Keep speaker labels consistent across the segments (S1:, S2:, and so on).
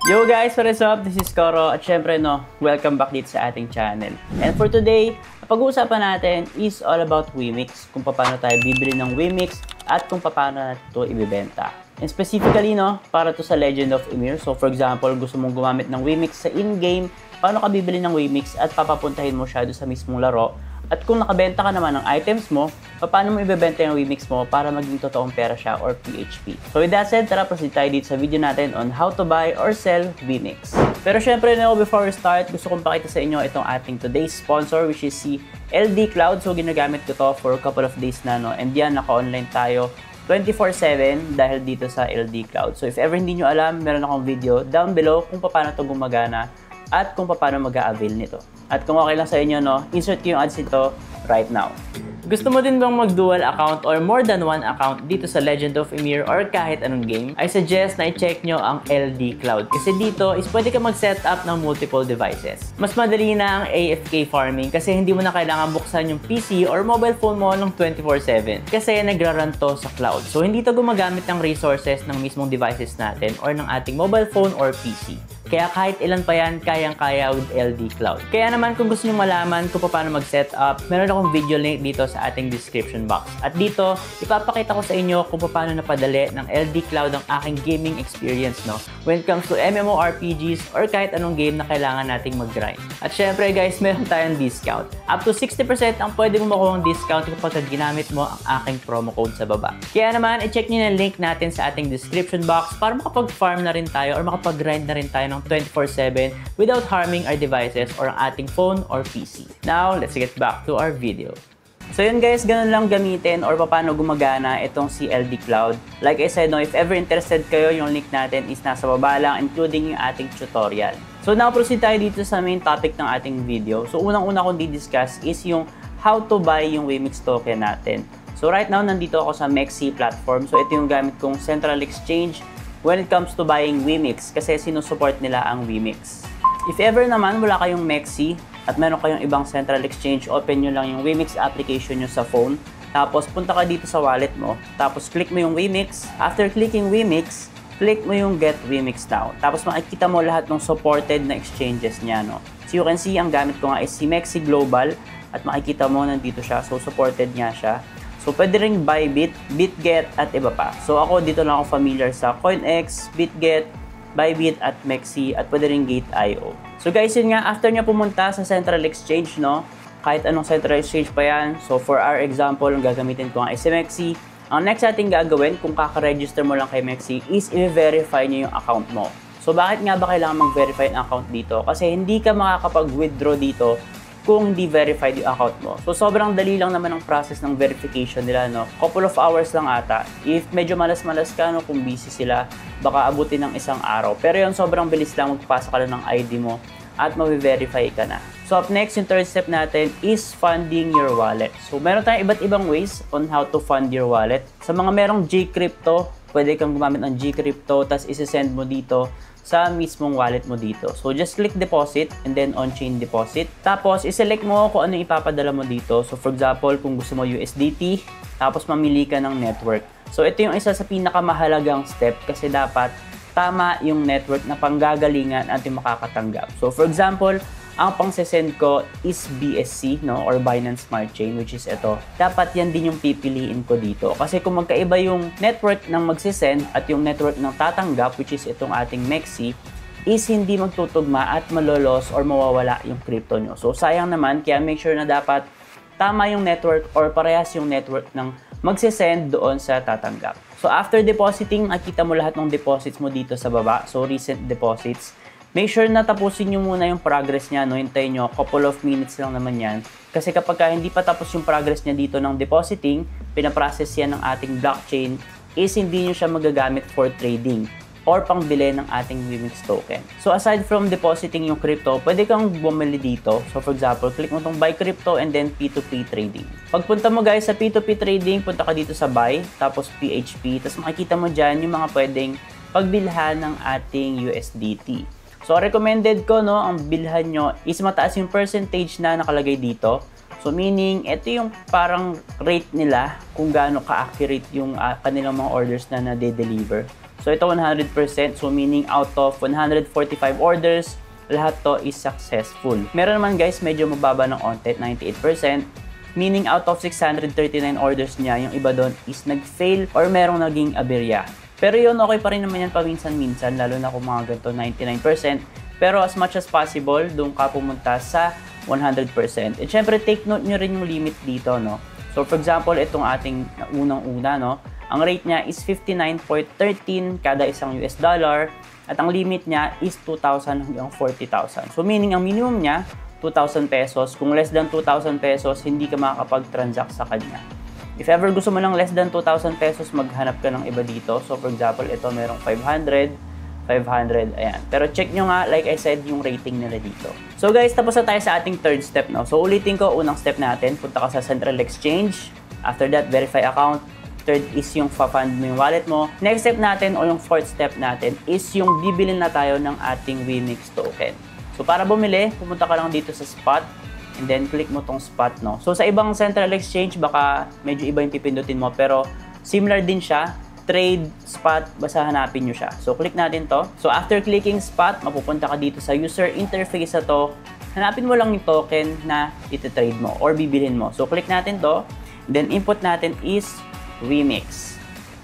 S1: Yo guys, what is up? This is Koro at syempre welcome back dito sa ating channel. And for today, pag-uusapan natin is all about Wimix, kung paano tayo bibili ng Wimix at kung paano natin ito ibibenta. And specifically para to sa Legend of Ymir. So for example, gusto mong gumamit ng Wimix sa in-game, paano ka bibili ng Wimix at papapuntahin mo siya doon sa mismong laro. At kung nakabenta ka naman ng items mo, paano mo ibebenta yung Wimix mo para maging totoong pera siya or PHP. So with that said, tara proceed tayo dito sa video natin on how to buy or sell Wimix. Pero syempre before we start, gusto kong pakita sa inyo itong ating today's sponsor, which is si LD Cloud. So ginagamit ko to for a couple of days na and yan, naka-online tayo 24/7 dahil dito sa LD Cloud. So if ever hindi nyo alam, meron akong video down below kung paano to gumagana at kung paano mag-a-avail nito. At kung okay lang sa inyo, insert ko yung ads nito right now. Gusto mo din bang mag-dual account or more than one account dito sa Legend of Ymir or kahit anong game? I suggest na i-check nyo ang LD Cloud. Kasi dito is pwede ka mag-set up ng multiple devices. Mas madali na ang AFK farming kasi hindi mo na kailangan buksan yung PC or mobile phone mo ng 24/7. Kasi nagra-run to sa cloud. So hindi to gumagamit ng resources ng mismong devices natin or ng ating mobile phone or PC. Kaya kahit ilan pa yan, kayang-kaya with LD Cloud. Kaya naman kung gusto nyo malaman kung paano mag-set up, meron akong video link dito sa ating description box. At dito, ipapakita ko sa inyo kung paano napadali ng LD Cloud ang aking gaming experience when it comes to MMORPGs or kahit anong game na kailangan nating mag-grind. At syempre guys, meron tayong discount. Up to 60% ang pwede mo makuha ng discount kapag ginamit mo ang aking promo code sa baba. Kaya naman, i-check nyo yung link natin sa ating description box para makapag-farm na rin tayo or makapag-grind na rin tayo ng 24/7 without harming our devices or ang ating phone or PC. Now, let's get back to our video. So yun guys, ganun lang gamitin or paano gumagana itong si LD Cloud. Like I said, if ever interested kayo, yung link natin is nasa baba lang, including yung ating tutorial. So now, proceed tayo dito sa main topic ng ating video. So unang-una kong di-discuss is yung how to buy yung Wimix token natin. So right now, nandito ako sa Mexi platform. So ito yung gamit kong central exchange when it comes to buying Wimix kasi sinusupport nila ang Wimix. If ever naman wala kayong Mexi at meron kayong ibang central exchange, open nyo lang yung Wimix application nyo sa phone. Tapos punta ka dito sa wallet mo. Tapos click mo yung Wimix. After clicking Wimix, click mo yung Get Wimix Now. Tapos makikita mo lahat ng supported na exchanges niya. So you can see, ang gamit ko nga is si Mexi Global at makikita mo nandito siya. So supported nga siya. So, pwede rin Bybit, BitGet, at iba pa. So, ako dito lang ako familiar sa CoinEx, BitGet, Bybit, at Mexi, at pwede rin Gate.io. So, guys, yun nga, after nyo pumunta sa Central Exchange, kahit anong Central Exchange pa yan. So, for our example, ang gagamitin ko nga is si Mexi. Ang next natin gagawin, kung kaka-register mo lang kay Mexi, is i-verify nyo yung account mo. So, bakit nga ba kailangan mag-verify ang account dito? Kasi hindi ka makakapag-withdraw dito kung hindi verified yung account mo. So, sobrang dali lang naman ang process ng verification nila, Couple of hours lang ata. If medyo malas-malas ka, kung busy sila, baka abutin ng isang araw. Pero yun, sobrang bilis lang, magpapasa ka lang ng ID mo at ma-verify ka na. So, up next, yung third step natin is funding your wallet. So, meron tayong iba't ibang ways on how to fund your wallet. Sa mga merong Gcrypto, pwede kang gumamit ng Gcrypto, tapos isi-send mo dito sa mismong wallet mo dito. So, just click deposit and then on-chain deposit. Tapos, iselect mo kung ano ipapadala mo dito. So, for example, kung gusto mo USDT, tapos mamili ka ng network. So, ito yung isa sa pinakamahalagang step kasi dapat tama yung network na panggagalingan at yung makakatanggap. So, for example, ang pang-send ko is BSC, or Binance Smart Chain, which is ito. Dapat yan din yung pipiliin ko dito. Kasi kung magkaiba yung network ng magsisend at yung network ng tatanggap, which is itong ating Mexi, is hindi magtutugma at malolos or mawawala yung crypto nyo. So, sayang naman, kaya make sure na dapat tama yung network or parehas yung network ng magsisend doon sa tatanggap. So, after depositing, nakita mo lahat ng deposits mo dito sa baba. So, recent deposits. Make sure na tapusin nyo muna yung progress niya, hintayin nyo, couple of minutes lang naman yan. Kasi kapag hindi pa tapos yung progress niya dito ng depositing, pinaprocess yan ng ating blockchain, is hindi nyo siya magagamit for trading or pangbili ng ating Wimix token. So aside from depositing yung crypto, pwede kang bumili dito. So for example, click mo itong buy crypto and then P2P trading. Pagpunta mo guys sa P2P trading, punta ka dito sa buy, tapos PHP, tapos makikita mo dyan yung mga pwedeng pagbilhan ng ating USDT. So, recommended ko, ang bilhan nyo is mataas yung percentage na nakalagay dito. So, meaning, ito yung parang rate nila kung gaano ka-accurate yung kanilang mga orders na nade-deliver. So ito 100%, so meaning out of 145 orders, lahat to is successful. Meron naman guys, medyo mababa ng onte, 98%, meaning out of 639 orders niya, yung iba doon is nag-fail or merong naging aberya. Pero yun, okay pa rin naman yan paminsan-minsan, lalo na kung mga ganito 99%. Pero as much as possible, doon ka pumunta sa 100%. And syempre, take note nyo rin yung limit dito, no? So for example, itong ating unang-una, no? Ang rate niya is 59.13 kada isang US dollar at ang limit niya is 2,000 hanggang 40,000. So meaning ang minimum niya 2,000 pesos. Kung less than 2,000 pesos, hindi ka makakapag-transact sa kanya. If ever gusto mo ng less than 2,000 pesos, maghanap ka ng iba dito. So for example, ito merong 500, ayan. Pero check nyo nga, like I said, yung rating nila dito. So guys, tapos na tayo sa ating third step, no? So ulitin ko, unang step natin, punta ka sa Central Exchange. After that, verify account. Third is yung fa-fund mo yung wallet mo. Next step natin o yung fourth step natin is yung bibili na tayo ng ating WeMix token. So para bumili, pumunta ka lang dito sa spot and then click mo tong spot, no? So sa ibang Central Exchange, baka medyo iba yung pipindutin mo pero similar din siya. Trade, spot, basta hanapin nyo siya. So click natin to. So after clicking spot, mapupunta ka dito sa user interface na to. Hanapin mo lang yung token na iti-trade mo or bibilhin mo. So click natin to. Then input natin is WeMix.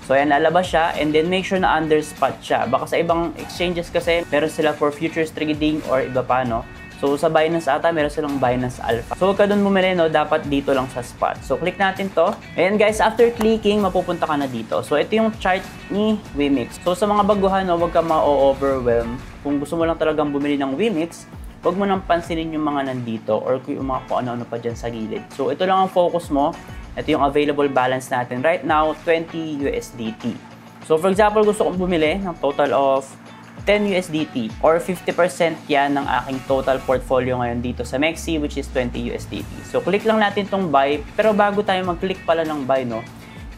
S1: So ayan, lalabas siya and then make sure na under spot siya. Baka sa ibang exchanges kasi meron sila for futures trading or iba pa, no? So sa Binance ata meron silang Binance Alpha. So huwag ka dun bumili, no? Dapat dito lang sa spot. So click natin to. And guys, after clicking, mapupunta ka na dito. So ito yung chart ni WeMix. So sa mga baguhan, no, huwag ka ma-overwhelm. Kung gusto mo lang talagang bumili ng WeMix, huwag mo nang pansinin yung mga nandito or yung mga kung ano-ano pa dyan sa gilid. So ito lang ang focus mo. Ito yung available balance natin right now, 20 USDT. So for example, gusto kong bumili ng total of 10 USDT or 50% yan ng aking total portfolio ngayon dito sa Mexi, which is 20 USDT. So click lang natin tong buy, pero bago tayo mag-click pala ng buy, no,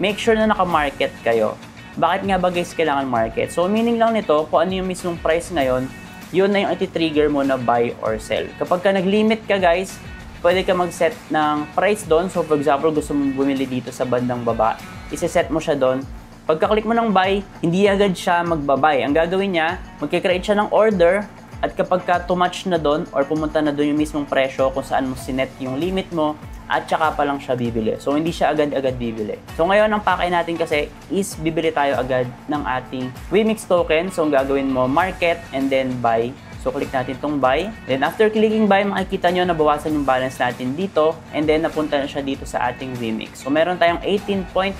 S1: make sure na naka-market kayo. Bakit nga ba guys kailangan market? So meaning lang nito, kung ano yung mismong price ngayon, yun na yung iti-trigger mo na buy or sell. Kapag ka nag-limit ka guys, pwede ka mag-set ng price doon. So for example, gusto mong bumili dito sa bandang baba, isi-set mo siya doon. Pagka-click mo ng buy, hindi agad siya magba-buy. Ang gagawin niya, magkikreate siya ng order at kapag ka too-much na doon or pumunta na doon yung mismong presyo kung saan mo sinet yung limit mo at saka pa lang siya bibili. So hindi siya agad-agad bibili. So ngayon, ang pakay natin kasi is bibili tayo agad ng ating WeMix token. So ang gagawin mo, market and then buy. So click natin itong buy. Then after clicking buy, makikita nyo nabawasan yung balance natin dito and then napunta na siya dito sa ating WeMix. So meron tayong 18.19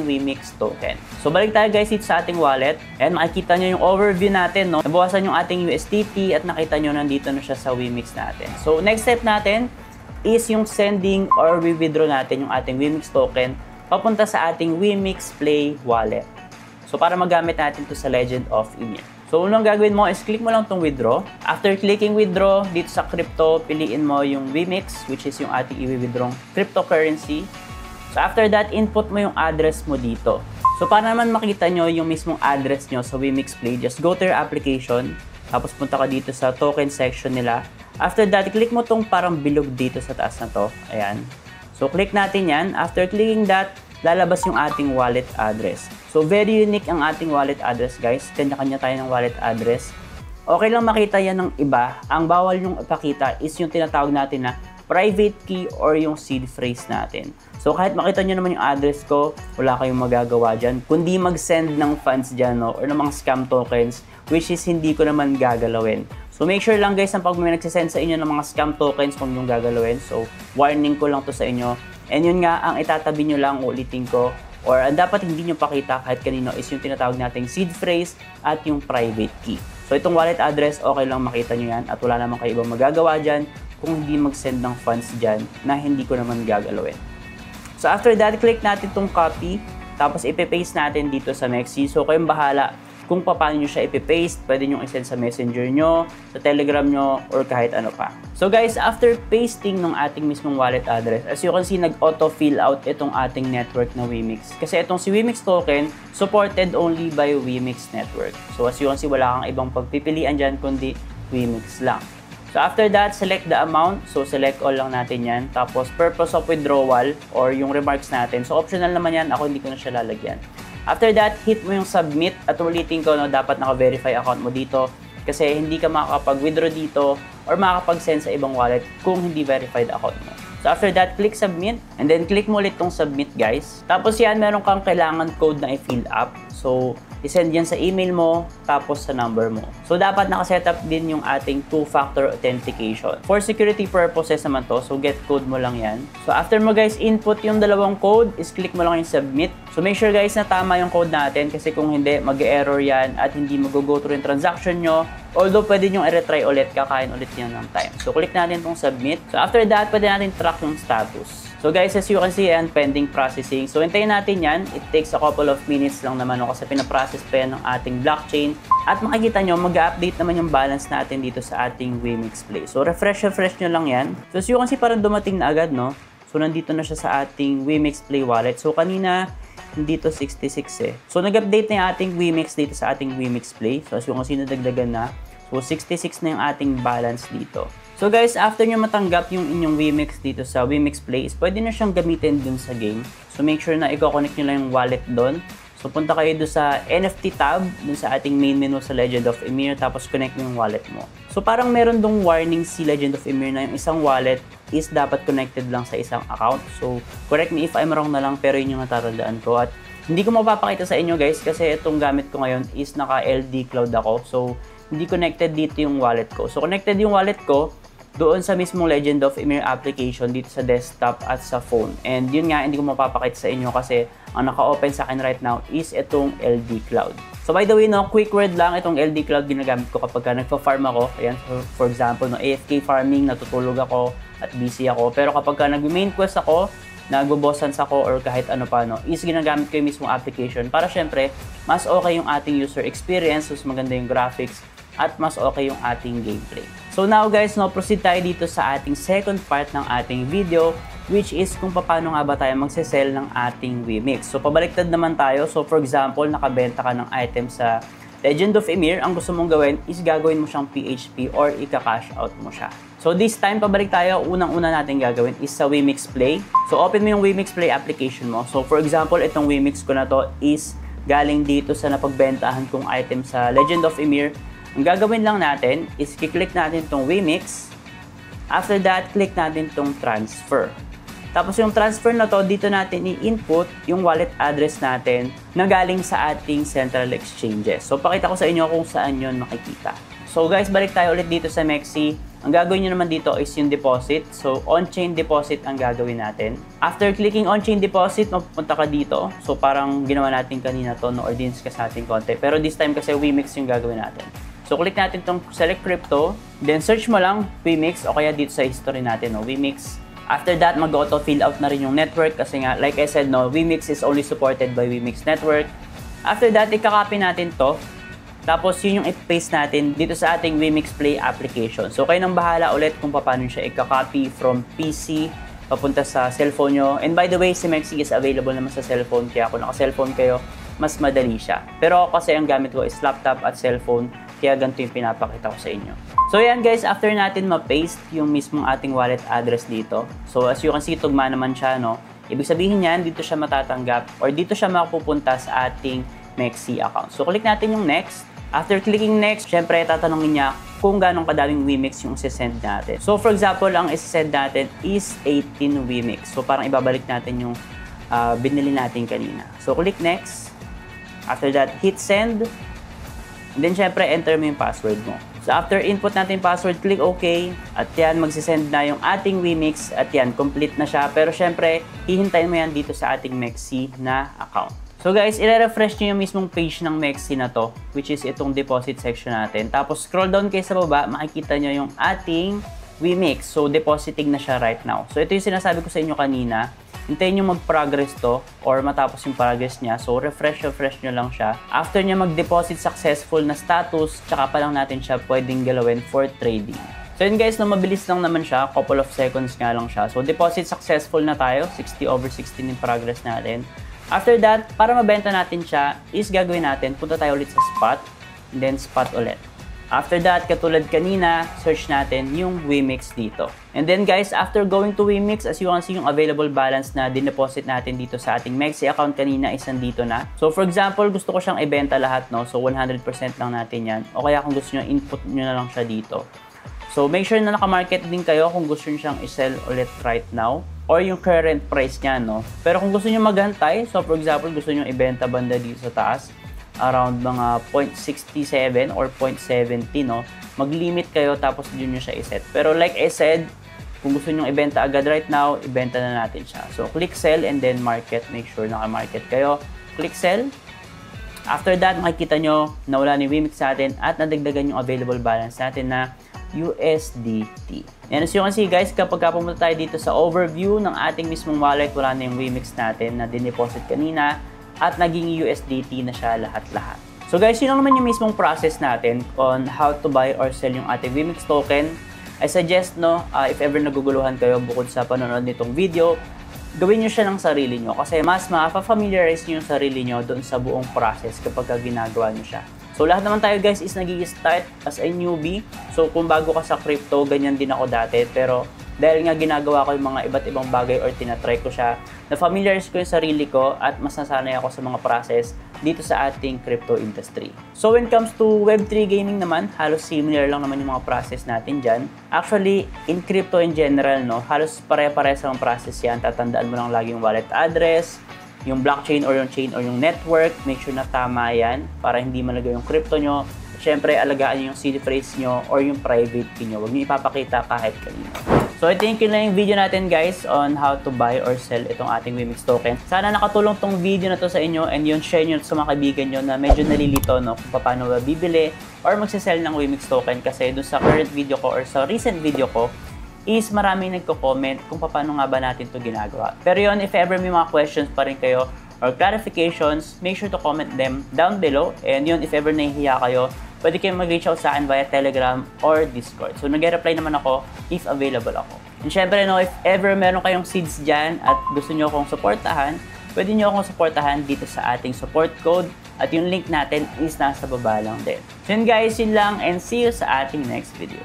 S1: WeMix token. So balik tayo guys dito sa ating wallet and makikita nyo yung overview natin, no? Nabawasan yung ating USDT at nakita nyo nandito na siya sa WeMix natin. So next step natin is yung sending or withdraw natin yung ating WeMix token papunta sa ating WeMix Play wallet. So para magamit natin to sa Legend of Emir. So unang gagawin mo is click mo lang itong withdraw. After clicking withdraw, dito sa crypto, piliin mo yung WeMix, which is yung ating i-withdraw cryptocurrency. So after that, input mo yung address mo dito. So para naman makita nyo yung mismong address nyo sa WeMix Play, just go to your application. Tapos punta ka dito sa token section nila. After that, click mo tong parang bilog dito sa taas na to. Ayan. So click natin yan. After clicking that, lalabas yung ating wallet address. So very unique ang ating wallet address guys. Kanya-kanya tayo ng wallet address. Okay lang makita yan ng iba. Ang bawal yung ipakita is yung tinatawag natin na private key or yung seed phrase natin. So kahit makita nyo naman yung address ko, wala kayong magagawa dyan. Kundi mag-send ng funds dyan, no? Or ng mga scam tokens, which is hindi ko naman gagalawin. So make sure lang guys na pag may nagsisend sa inyo ng mga scam tokens kung yung gagalawin. So warning ko lang to sa inyo. And yun nga, ang itatabi nyo lang, ulitin ko, or ang dapat hindi nyo pakita kahit kanino is yung tinatawag nating seed phrase at yung private key. So itong wallet address, okay lang makita nyo yan at wala naman kayo ibang magagawa dyan kung hindi mag-send ng funds dyan na hindi ko naman gagalawin. So after that, click natin itong copy, tapos ipipaste natin dito sa Mexi. So kayong bahala kung paano nyo siya ipipaste, pwede nyo isend sa messenger nyo, sa telegram nyo, or kahit ano pa. So guys, after pasting ng ating mismong wallet address, as you can see, nag-auto fill out itong ating network na WeMix. Kasi itong si WeMix token, supported only by WeMix network. So as you can see, wala kang ibang pagpipilian dyan, kundi WeMix lang. So after that, select the amount. So select all lang natin yan. Tapos purpose of withdrawal or yung remarks natin. So optional naman yan, ako hindi ko na siya lalagyan. After that, hit mo yung submit at ulitin ko, no, dapat naka-verify account mo dito kasi hindi ka makakapag-withdraw dito or makakapag-send sa ibang wallet kung hindi verified account mo. So after that, click submit and then click mo ulit tong submit guys. Tapos yan, meron kang kailangan code na i-fill up. So isend yan sa email mo tapos sa number mo. So dapat nakasetup din yung ating two-factor authentication. For security purposes naman to, so get code mo lang yan. So after mo guys input yung dalawang code, is click mo lang yung submit. So make sure guys na tama yung code natin kasi kung hindi, mag-error yan at hindi mag-go through yung transaction nyo. Although pwede nyo i-retry ulit, kakain ulit yan ng time. So click natin tong submit. So after that, pwede natin track yung status. So guys, as you can see, yan, pending processing. So hintayin natin yan. It takes a couple of minutes lang naman kasi pinaprocess pa yan ng ating blockchain. At makikita nyo, mag-update naman yung balance natin dito sa ating Wemix Play. So refresh nyo lang yan. So as you can see, parang dumating na agad, no? So nandito na siya sa ating Wemix Play wallet. So kanina, dito 66 eh. So nag-update na yung ating Wemix dito sa ating Wemix Play. So as you can see, nadagdagan na. So 66 na yung ating balance dito. So guys, after nyo matanggap yung inyong Wemix dito sa Wemix Play, pwede na siyang gamitin dun sa game. So make sure na i-connect nyo lang yung wallet dun. So punta kayo dun sa NFT tab, dun sa ating main menu sa Legend of Emir, tapos connect yung wallet mo. So parang meron dong warning si Legend of Emir na yung isang wallet is dapat connected lang sa isang account. So correct me if I'm wrong na lang, pero yun yung natatandaan ko. At hindi ko mapapakita sa inyo guys kasi itong gamit ko ngayon is naka LD Cloud ako. So hindi connected dito yung wallet ko. So connected yung wallet ko doon sa mismong Legend of Emir application dito sa desktop at sa phone. And yun nga, hindi ko mapapakita sa inyo kasi ang naka-open sa akin right now is itong LD Cloud. So by the way, no, quick word lang, itong LD Cloud ginagamit ko kapag nagpa-farm ako. Ayan, for example, no, AFK farming, natutulog ako at busy ako. Pero kapag nag-main quest ako, nagbo-bossans ako or kahit ano pa, no, is ginagamit ko yung mismong application para syempre, mas okay yung ating user experience, mas maganda yung graphics, at mas okay yung ating gameplay. So now guys, no, proceed tayo dito sa ating second part ng ating video, which is kung paano nga ba tayo magsisell ng ating Wemix. So pabaliktad naman tayo. So for example, nakabenta ka ng item sa Legend of Emir, ang gusto mong gawin is gagawin mo siyang PHP or ika-cash out mo siya. So this time, pabalik tayo, unang-una natin gagawin is sa Wemix Play. So open mo yung Wemix Play application mo. So for example, itong Wemix ko na to is galing dito sa napagbentahan kong item sa Legend of Emir. Ang gagawin lang natin is kiklik natin itong Wemix. After that, click natin itong transfer. Tapos yung transfer na to, dito natin i-input yung wallet address natin na galing sa ating central exchanges. So pakita ko sa inyo kung saan yun makikita. So guys, balik tayo ulit dito sa Mexi. Ang gagawin nyo naman dito is yung deposit. So on-chain deposit ang gagawin natin. After clicking on-chain deposit, mapupunta ka dito. So parang ginawa natin kanina to, no-audience ka sa ating konti. Pero this time kasi Wemix yung gagawin natin. So click natin itong select crypto, then search mo lang Wemix o kaya dito sa history natin, no, Wemix. After that, mag-auto fill out na rin yung network kasi nga, like I said, no, Wemix is only supported by Wemix network. After that, i-copy natin to. Tapos yun yung i-paste natin dito sa ating Wemix Play application. So kayo nang bahala ulit kung paano siya i-copy from PC papunta sa cellphone nyo. And by the way, si Mexi is available naman sa cellphone, kaya kung naka-cellphone kayo, mas madali siya. Pero kasi ang gamit ko is laptop at cellphone, kaya ganito yung pinapakita ko sa inyo. So yan guys, after natin ma-paste yung mismong ating wallet address dito. So as you can see, tugma naman siya, no? Ibig sabihin yan, dito siya matatanggap or dito siya mapupunta sa ating Mexi account. So click natin yung next. After clicking next, syempre tatanungin niya kung ganong kadaming Wemix yung isesend natin. So for example, ang isesend natin is 18 Wemix. So parang ibabalik natin yung binili natin kanina. So click next. After that, hit send. And then, syempre, enter mo yung password mo. So, after input natin yung password, click OK. At yan, magsisend na yung ating Wemix. At yan, complete na siya. Pero, syempre, hihintayin mo yan dito sa ating Mexi na account. So, guys, i-refresh nyo yung mismong page ng Mexi na to, which is itong deposit section natin. Tapos, scroll down kayo sa baba, makikita nyo yung ating Wemix. So, depositing na siya right now. So, ito yung sinasabi ko sa inyo kanina. Hintayin nyo mag-progress to or matapos yung progress niya. So, refresh nyo lang siya. After niya mag-deposit successful na status, tsaka pa lang natin siya pwedeng galawin for trading. So, yun guys, no, mabilis lang naman siya. Couple of seconds nga lang siya. So, deposit successful na tayo. 60/16 yung progress natin. After that, para mabenta natin siya, is gagawin natin, punta tayo ulit sa spot. And then, spot ulit. After that, katulad kanina, search natin yung Wimix dito. And then guys, after going to Wimix, as you can see, yung available balance na dineposit natin dito sa ating Mexi account kanina is nandito na. So for example, gusto ko siyang ibenta lahat, no? So 100% lang natin yan. O kaya kung gusto nyo, input nyo na lang siya dito. So make sure na naka-market din kayo kung gusto nyo siyang i-sell ulit right now or yung current price niya, no? Pero kung gusto nyo maghantay, so for example, gusto nyo ibenta banda dito sa taas, around mga 0.67 or 0.70, no? Mag-limit kayo tapos yun nyo siya iset. Pero like I said, kung gusto nyo ibenta agad right now, ibenta na natin siya. So click sell and then market. Make sure naka-market kayo. Click sell. After that, makikita nyo na wala ni Wimix sa atin at nadagdagan yung available balance natin na USDT. And as you can see guys, kapag pumunta tayo dito sa overview ng ating mismong wallet, wala na yung Wimix natin na dineposit kanina at naging USDT na siya lahat-lahat. So guys, yun lang naman yung mismong process natin on how to buy or sell yung ating Wimix token. I suggest, no, if ever naguguluhan kayo bukod sa panonood nitong video, gawin nyo siya ng sarili nyo kasi mas ma-familiarize nyo yung sarili nyo doon sa buong process kapag ginagawa nyo siya. So lahat naman tayo guys is nag-i-start as a newbie. So kung bago ka sa crypto, ganyan din ako dati. Pero dahil nga ginagawa ko yung mga iba't ibang bagay or tinatry ko siya, na-familiarize ko yung sarili ko at mas nasanay ako sa mga process dito sa ating crypto industry. So when it comes to Web3 gaming naman, halos similar lang naman yung mga process natin dyan. Actually, in crypto in general, no, halos pare-pare sa mga process yan. Tatandaan mo lang lagi yung wallet address, yung blockchain or yung chain or yung network. Make sure na tama yan para hindi malaga yung crypto nyo. Siyempre, alagaan nyo yung seed phrase nyo or yung private key nyo. Huwag nyo ipapakita kahit kanino. So, I think yun lang yung video natin guys on how to buy or sell itong ating Wimix token. Sana nakatulong tong video na to sa inyo and yun, share nyo sa mga kaibigan nyo na medyo nalilito, no, kung paano ba bibili or magsisell ng Wimix token kasi dun sa current video ko or sa recent video ko is maraming nagko-comment kung paano nga ba natin to ginagawa. Pero yun, if ever may mga questions pa rin kayo or clarifications, make sure to comment them down below. And yun, if ever nahihiya kayo, pwede kayong mag-reach out sa akin via Telegram or Discord. So, nag-reply naman ako if available ako. And syempre, no, if ever meron kayong seeds dyan at gusto nyo akong supportahan, pwede nyo akong supportahan dito sa ating support code. At yung link natin is nasa baba lang din. So yun guys, yun lang and see you sa ating next video.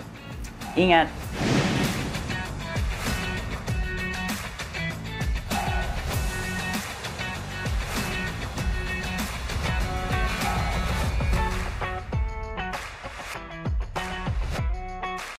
S1: Ingat!